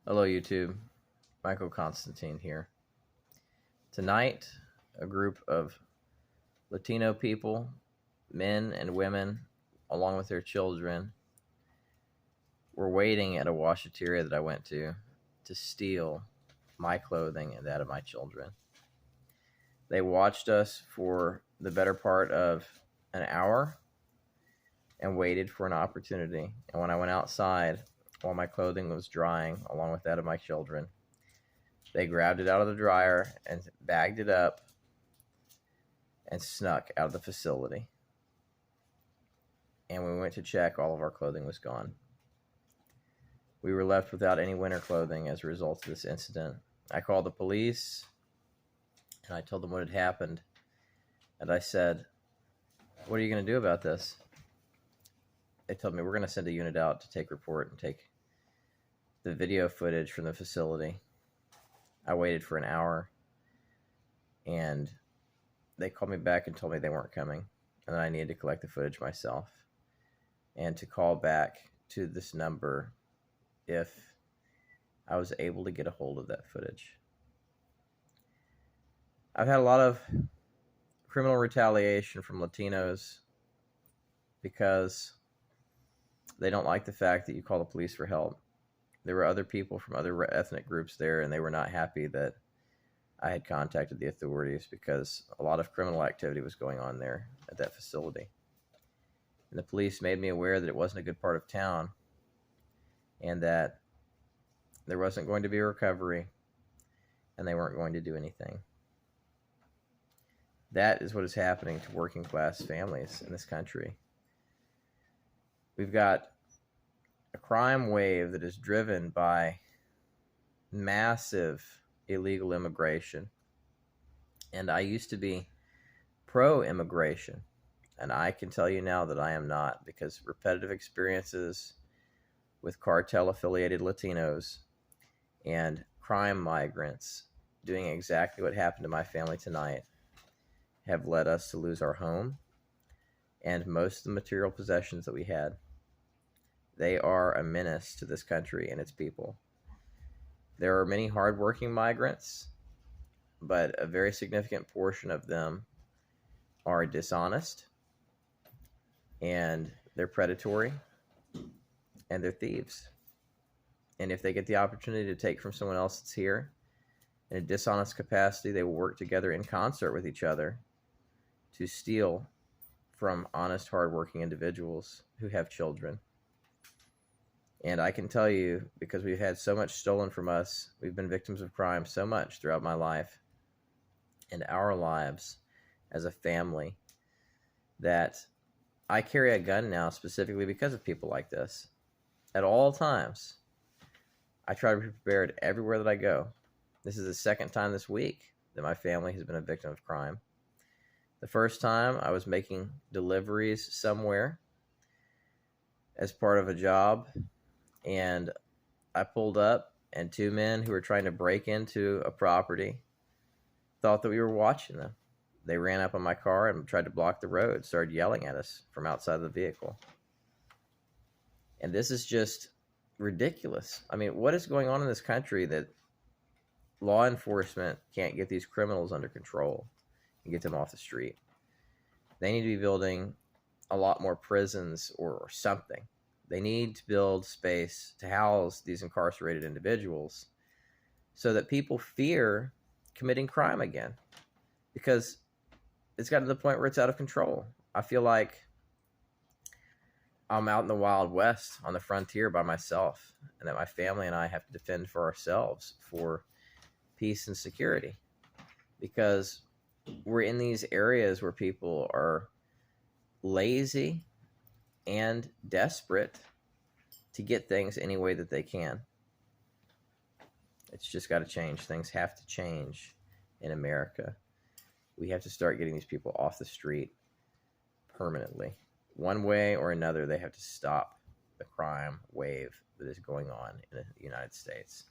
Hello, YouTube. Michael Constantine here. Tonight, a group of Latino people, men and women, along with their children, were waiting at a washateria that I went to steal my clothing and that of my children. They watched us for the better part of an hour and waited for an opportunity. And when I went outside, while my clothing was drying, along with that of my children, they grabbed it out of the dryer and bagged it up and snuck out of the facility. And when we went to check, all of our clothing was gone. We were left without any winter clothing as a result of this incident. I called the police and I told them what had happened. And I said, "What are you going to do about this?" They told me, "We're going to send a unit out to take report and take the video footage from the facility." I waited for an hour, and they called me back and told me they weren't coming, and that I needed to collect the footage myself and to call back to this number if I was able to get a hold of that footage. I've had a lot of criminal retaliation from Latinos because they don't like the fact that you call the police for help. There were other people from other ethnic groups there, and they were not happy that I had contacted the authorities because a lot of criminal activity was going on there at that facility. And the police made me aware that it wasn't a good part of town and that there wasn't going to be a recovery and they weren't going to do anything. That is what is happening to working class families in this country. We've got a crime wave that is driven by massive illegal immigration. And I used to be pro-immigration. And I can tell you now that I am not, because repetitive experiences with cartel-affiliated Latinos and crime migrants doing exactly what happened to my family tonight have led us to lose our home and most of the material possessions that we had. They are a menace to this country and its people. There are many hardworking migrants, but a very significant portion of them are dishonest, and they're predatory, and they're thieves. And if they get the opportunity to take from someone else that's here in a dishonest capacity, they will work together in concert with each other to steal from honest, hardworking individuals who have children. And I can tell you, because we've had so much stolen from us, we've been victims of crime so much throughout my life and our lives as a family, that I carry a gun now specifically because of people like this. At all times, I try to be prepared everywhere that I go. This is the second time this week that my family has been a victim of crime. The first time I was making deliveries somewhere as part of a job, and I pulled up, and two men who were trying to break into a property thought that we were watching them. They ran up on my car and tried to block the road, started yelling at us from outside the vehicle. And this is just ridiculous. I mean, what is going on in this country that law enforcement can't get these criminals under control and get them off the street? They need to be building a lot more prisons or something. They need to build space to house these incarcerated individuals so that people fear committing crime again, because it's gotten to the point where it's out of control. I feel like I'm out in the Wild West on the frontier by myself, and that my family and I have to defend for ourselves for peace and security, because we're in these areas where people are lazy and desperate to get things any way that they can. It's just got to change. Things have to change in America. We have to start getting these people off the street permanently. One way or another, they have to stop the crime wave that is going on in the United States.